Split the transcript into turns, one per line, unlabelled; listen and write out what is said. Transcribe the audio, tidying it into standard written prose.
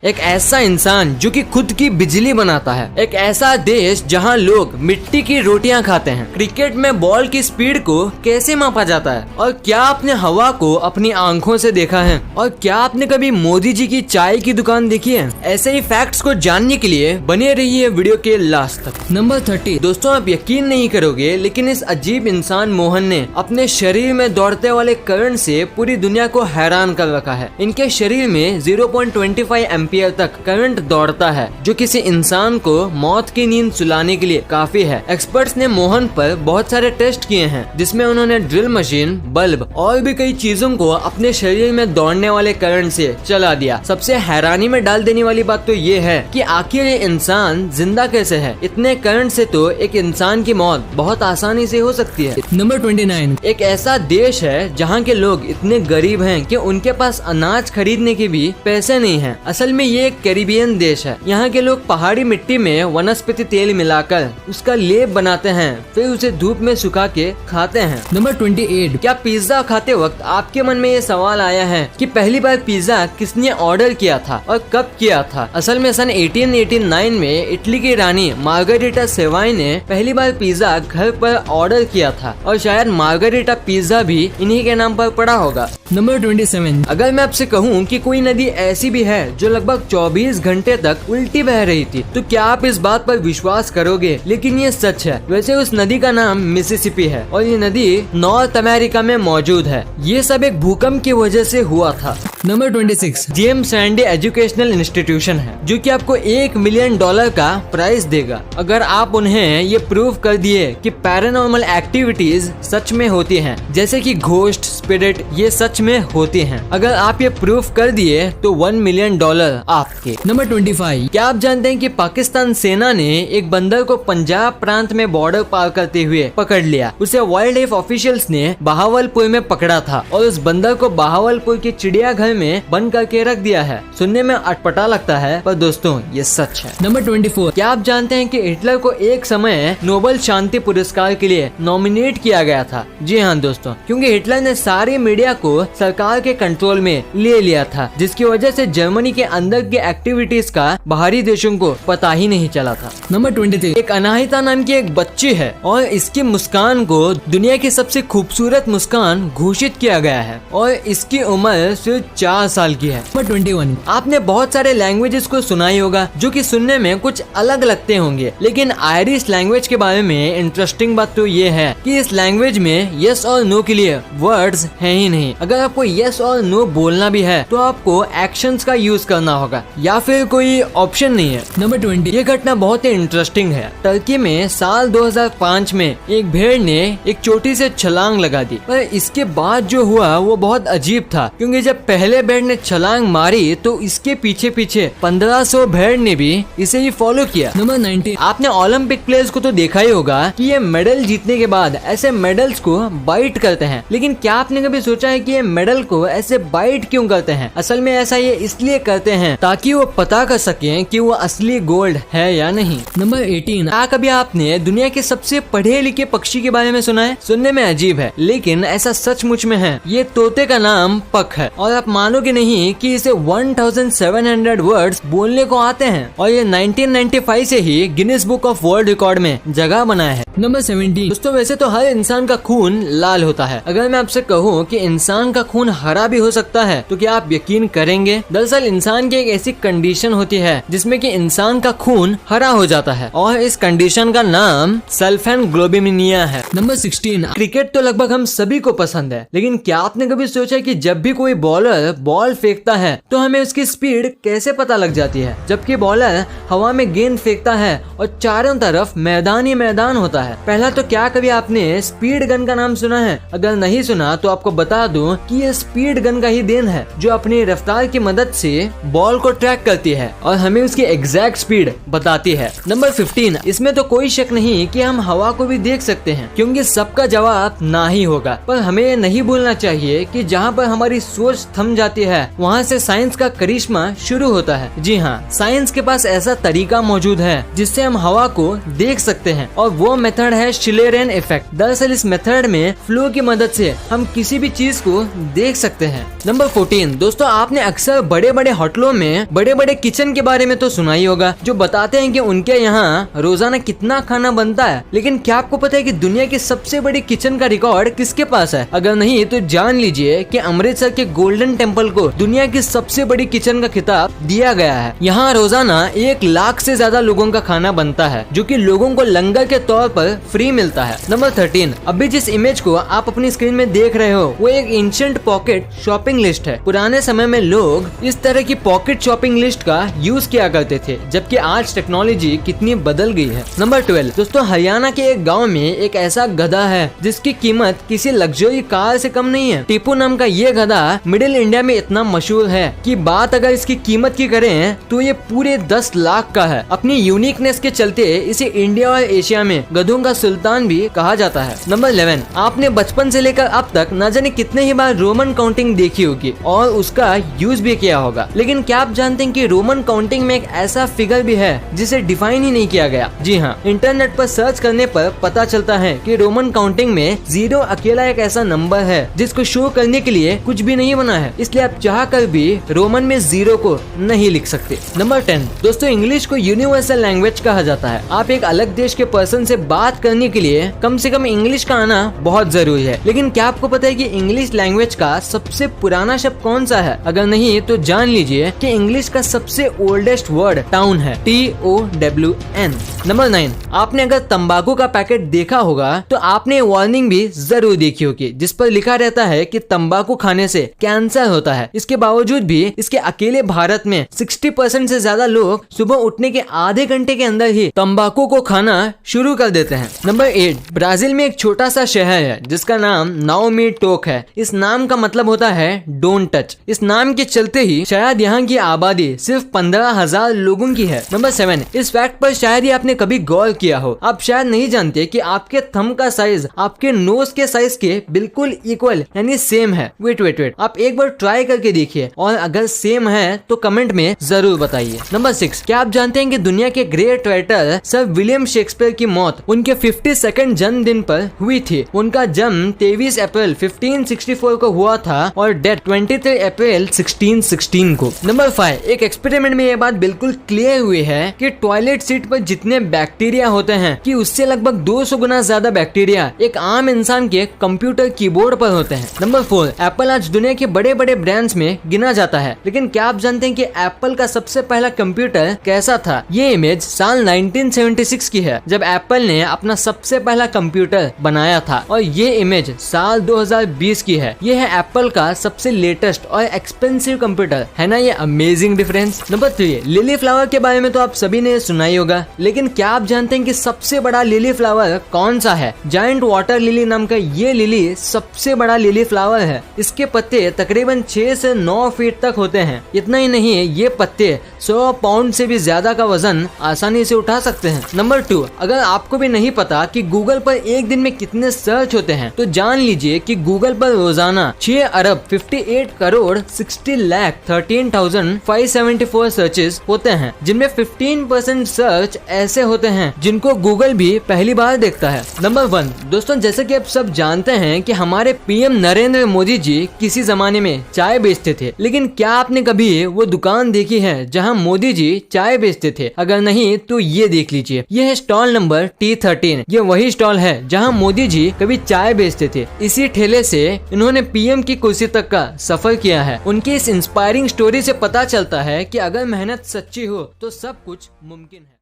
एक ऐसा इंसान जो कि खुद की बिजली बनाता है। एक ऐसा देश जहां लोग मिट्टी की रोटियां खाते हैं। क्रिकेट में बॉल की स्पीड को कैसे मापा जाता है? और क्या आपने हवा को अपनी आंखों से देखा है? और क्या आपने कभी मोदी जी की चाय की दुकान देखी है? ऐसे ही फैक्ट्स को जानने के लिए बने रहिए वीडियो के लास्ट तक। नंबर 30। दोस्तों, आप यकीन नहीं करोगे, लेकिन इस अजीब इंसान मोहन ने अपने शरीर में दौड़ते वाले करंट से पूरी दुनिया को हैरान कर रखा है। इनके शरीर में 0.25 एम्पियर तक करंट दौड़ता है, जो किसी इंसान को मौत की नींद सुलाने के लिए काफी है। एक्सपर्ट्स ने मोहन पर बहुत सारे टेस्ट किए हैं, जिसमें उन्होंने ड्रिल मशीन, बल्ब और भी कई चीजों को अपने शरीर में दौड़ने वाले करंट से चला दिया। सबसे हैरानी में डाल देने वाली बात तो ये है कि आखिर ये इंसान जिंदा कैसे है? इतने करंट से तो एक इंसान की मौत बहुत आसानी से हो सकती है।
नंबर 29।
एक ऐसा देश है जहाँ के लोग इतने गरीब हैं कि उनके पास अनाज खरीदने के भी पैसे नहीं हैं। असल में ये एक कैरिबियन देश है। यहाँ के लोग पहाड़ी मिट्टी में वनस्पति तेल मिलाकर उसका लेप बनाते हैं, फिर उसे धूप में सुखा के खाते हैं।
नंबर 28।
क्या पिज्जा खाते वक्त आपके मन में ये सवाल आया है कि पहली बार पिज्जा किसने ऑर्डर किया था और कब किया था? असल में सन 1889 में इटली की रानी मार्गरेटा सेवाई ने पहली बार पिज्जा घर पर ऑर्डर किया था, और शायद मार्गरेटा पिज्जा भी इन्हीं के नाम पर पड़ा होगा।
नंबर 27।
अगर मैं आपसे कहूँ कि कोई नदी ऐसी भी है जो लगभग 24 घंटे तक उल्टी बह रही थी, तो क्या आप इस बात पर विश्वास करोगे? लेकिन ये सच है। वैसे उस नदी का नाम मिसिसिपी है, और ये नदी नॉर्थ अमेरिका में मौजूद है। ये सब एक भूकंप की वजह से हुआ था।
Number 26।
James Randy educational institution है, जो कि आपको $1 मिलियन का प्राइज देगा अगर आप उन्हें ये प्रूव कर दिए कि पैरानॉर्मल एक्टिविटीज सच में होती हैं, जैसे कि घोस्ट, स्पिरिट, ये सच में होती हैं। अगर आप ये प्रूफ कर दिए तो $1 मिलियन आपके।
नंबर 25।
क्या आप जानते हैं कि पाकिस्तान सेना ने एक बंदर को पंजाब प्रांत में बॉर्डर पार करते हुए पकड़ लिया? उसे वाइल्ड लाइफ ऑफिशियल्स ने बहावलपुर में पकड़ा था, और उस बंदर को बहावलपुर के चिड़ियाघर में बंद करके रख दिया है। सुनने में अटपटा लगता है, पर दोस्तों ये सच है।
नंबर 24।
क्या आप जानते हैं कि हिटलर को एक समय नोबेल शांति पुरस्कार के लिए नॉमिनेट किया गया था? जी हाँ दोस्तों, क्योंकि हिटलर ने सारी मीडिया को सरकार के कंट्रोल में ले लिया था, जिसकी वजह से जर्मनी के अंदर की एक्टिविटीज का बाहरी देशों को पता ही नहीं चला था।
नंबर 23।
एक अनाहिता नाम की एक बच्ची है, और इसकी मुस्कान को दुनिया की सबसे खूबसूरत मुस्कान घोषित किया गया है, और इसकी उम्र सिर्फ 4 साल की है।
नंबर 21।
आपने बहुत सारे लैंग्वेजेस को सुना ही होगा जो कि सुनने में कुछ अलग लगते होंगे, लेकिन आयरिश लैंग्वेज के बारे में इंटरेस्टिंग बात तो ये है कि इस लैंग्वेज में यस और नो के लिए वर्ड्स हैं ही नहीं। अगर आपको यस और नो बोलना भी है तो आपको एक्शंस का यूज करना होगा, या फिर कोई ऑप्शन नहीं है।
नंबर 20।
ये घटना बहुत ही इंटरेस्टिंग है। टर्की में साल 2005 में एक भेड़ ने एक चोटी से छलांग लगा दी, पर इसके बाद जो हुआ वो बहुत अजीब था, क्योंकि जब पहले भेड़ ने छलांग मारी तो इसके पीछे पीछे 1500 भेड़ ने भी इसे ही फॉलो किया।
नंबर 19।
आपने ओलंपिक प्लेयर्स को तो देखा ही होगा कि ये मेडल जीतने के बाद ऐसे मेडल्स को बाइट करते हैं, लेकिन क्या आपने कभी सोचा है कि ये मेडल को ऐसे बाइट क्यों करते हैं? असल में ऐसा ये इसलिए करते हैं ताकि वो पता कर सकें कि वो असली गोल्ड है या नहीं।
नंबर 18।
क्या कभी आपने दुनिया के सबसे पढ़े लिखे पक्षी के बारे में सुना है? सुनने में अजीब है, लेकिन ऐसा सचमुच में है। ये तोते का नाम पक है, और आप मानोगे नहीं कि इसे 1700 वर्ड्स बोलने को आते हैं, और ये 1995 से ही Guinness book of world record में जगह बनाया है।
नंबर 17।
दोस्तों, वैसे तो हर इंसान का खून लाल होता है। अगर मैं आपसे कहूँ कि इंसान का खून हरा भी हो सकता है, तो क्या आप यकीन करेंगे? दरअसल इंसान की एक ऐसी कंडीशन होती है जिसमें कि इंसान का खून हरा हो जाता है, और इस कंडीशन का नाम सल्फेनग्लोबिनिमिया है।
नंबर 16।
क्रिकेट तो लगभग हम सभी को पसंद है, लेकिन क्या आपने कभी सोचा कि जब भी कोई बॉलर बॉल फेंकता है तो हमें उसकी स्पीड कैसे पता लग जाती है? जबकि बॉलर हवा में गेंद फेंकता है और चारों तरफ मैदान ही मैदान होता है। पहला तो क्या कभी आपने स्पीड गन का नाम सुना है? अगर नहीं सुना तो आपको बता दूं कि ये स्पीड गन का ही देन है, जो अपनी रफ्तार की मदद से बॉल को ट्रैक करती है और हमें उसकी एग्जैक्ट स्पीड बताती है। नंबर 15। इसमें तो कोई शक नहीं कि हम हवा को भी देख सकते हैं, क्योंकि सबका जवाब ना ही होगा, पर हमें ये नहीं भूलना चाहिए कि जहाँ पर हमारी सोच थम जाती है वहाँ से साइंस का करिश्मा शुरू होता है। जी हाँ, साइंस के पास ऐसा तरीका मौजूद है जिससे हम हवा को देख सकते हैं, और वो मेथड है शिलेरेन इफेक्ट। दरअसल इस मेथड में फ्लो की मदद से हम किसी भी चीज को देख सकते हैं। नंबर 14। दोस्तों, आपने अक्सर बड़े बड़े होटलों शहरों में बड़े बड़े किचन के बारे में तो सुना ही होगा, जो बताते हैं कि उनके यहाँ रोजाना कितना खाना बनता है। लेकिन क्या आपको पता है कि दुनिया की सबसे बड़ी किचन का रिकॉर्ड किसके पास है? अगर नहीं तो जान लीजिए कि अमृतसर के गोल्डन टेम्पल को दुनिया की सबसे बड़ी किचन का खिताब दिया गया है। यहाँ रोजाना 1 लाख से ज्यादा लोगों का खाना बनता है, जो कि लोगों को लंगर के तौर पर फ्री मिलता है। नंबर 13, अभी जिस इमेज को आप अपनी स्क्रीन में देख रहे हो वो एक एंशिएंट पॉकेट शॉपिंग लिस्ट है। पुराने समय में लोग इस तरह की पॉकेट शॉपिंग लिस्ट का यूज किया करते थे, जबकि आज टेक्नोलॉजी कितनी बदल गई है। नंबर 12, दोस्तों हरियाणा के एक गाँव में एक ऐसा गधा है जिसकी कीमत किसी लग्जरी कार से कम नहीं है। टीपू नाम का ये गधा मिडिल इंडिया में इतना मशहूर है कि बात अगर इसकी कीमत की करें तो ये पूरे 10 लाख का है। अपनी यूनिकनेस के चलते इसे इंडिया और एशिया में गधों का सुल्तान भी कहा जाता है। नंबर 11, आपने बचपन से लेकर अब तक न जाने कितने ही बार रोमन काउंटिंग देखी होगी और उसका यूज भी किया होगा। लेकिन क्या आप जानते हैं कि रोमन काउंटिंग में एक ऐसा फिगर भी है जिसे डिफाइन ही नहीं किया गया? जी हाँ, इंटरनेट पर सर्च करने पर पता चलता है कि रोमन काउंटिंग में 0 अकेला एक ऐसा नंबर है जिसको शो करने के लिए कुछ भी नहीं बना है, इसलिए आप चाह कर भी रोमन में 0 को नहीं लिख सकते। नंबर 10, दोस्तों इंग्लिश को यूनिवर्सल लैंग्वेज कहा जाता है। आप एक अलग देश के पर्सन से बात करने के लिए कम से कम इंग्लिश का आना बहुत जरूरी है। लेकिन क्या आपको पता है कि इंग्लिश लैंग्वेज का सबसे पुराना शब्द कौन सा है? अगर नहीं तो जान लीजिए कि इंग्लिश का सबसे ओल्डेस्ट वर्ड टाउन है, TOWN। नंबर 9, आपने अगर तंबाकू का पैकेट देखा होगा तो आपने वार्निंग भी जरूर देखी होगी, जिस पर लिखा रहता है कि तंबाकू खाने से कैंसर होता है। इसके बावजूद भी इसके अकेले भारत में 60% से ज्यादा लोग सुबह उठने के आधे घंटे के अंदर ही तंबाकू को खाना शुरू कर देते हैं। नंबर 8, ब्राजील में एक छोटा सा शहर है जिसका नाम नाओमी टोक है। इस नाम का मतलब होता है डोंट टच। इस नाम के चलते ही शायद यहाँ की आबादी सिर्फ 15,000 लोगों की है। नंबर 7, इस फैक्ट पर शायद ही आपने कभी गौर किया हो। आप शायद नहीं जानते कि आपके थंब का साइज आपके नोज के साइज के बिल्कुल इक्वल यानी सेम है। वेट, आप एक बार ट्राई करके देखिए और अगर सेम है तो कमेंट में जरूर बताइए। नंबर 6, क्या आप जानते हैं कि दुनिया के great writer sir William Shakespeare की मौत उनके 52nd जन्मदिन पर हुई थी। उनका जन्म 23 अप्रैल 1564 को हुआ था और डेथ 23 अप्रैल 1616 को। नंबर 5, एक एक्सपेरिमेंट में यह बात बिल्कुल क्लियर हुई है कि टॉयलेट सीट पर जितने बैक्टीरिया होते हैं कि उससे लगभग 200 गुना ज्यादा बैक्टीरिया एक आम इंसान के कंप्यूटर कीबोर्ड पर होते हैं। नंबर 4, एप्पल आज दुनिया के बड़े बड़े ब्रांड्स में गिना जाता है। लेकिन क्या आप जानते हैं कि एप्पल का सबसे पहला कंप्यूटर कैसा था? ये इमेज साल 1976 की है, जब एप्पल ने अपना सबसे पहला कंप्यूटर बनाया था, और ये इमेज साल 2020 की है। ये है एप्पल का सबसे लेटेस्ट और एक्सपेंसिव कंप्यूटर। है ना ये amazing difference. Number 3, lily flower के बारे में तो आप सभी ने सुना ही होगा, लेकिन क्या आप जानते हैं कि सबसे बड़ा लिली फ्लावर कौन सा है? जायंट वाटर लिली नाम का ये लिली सबसे बड़ा लिली फ्लावर है। इसके पत्ते तकरीबन 6 से 9 फीट तक होते हैं। इतना ही नहीं, ये पत्ते 100 पाउंड से भी ज्यादा का वजन आसानी से उठा सकते हैं। नंबर 2, अगर आपको भी नहीं पता कि गूगल पर एक दिन में कितने सर्च होते हैं तो जान लीजिए कि गूगल पर रोजाना 6 अरब 58 करोड़ 60 लाख 13,574 सर्चेस होते हैं, जिनमें 15% सर्च ऐसे होते हैं जिनको गूगल भी पहली बार देखता है। नंबर 1, दोस्तों जैसे कि आप सब जानते हैं कि हमारे पीएम नरेंद्र मोदी जी किसी जमाने में चाय बेचते थे, लेकिन क्या आपने कभी वो दुकान देखी है जहां मोदी जी चाय बेचते थे? अगर नहीं तो ये देख लीजिए, ये है स्टॉल नंबर T13। ये वही स्टॉल है जहां मोदी जी कभी चाय बेचते थे। इसी ठेले से इन्होंने पीएम की कुर्सी तक का सफर किया है। उनकी इस इंस्पायरिंग स्टोरी से पता चलता है कि अगर मेहनत सच्ची हो तो सब कुछ मुमकिन है।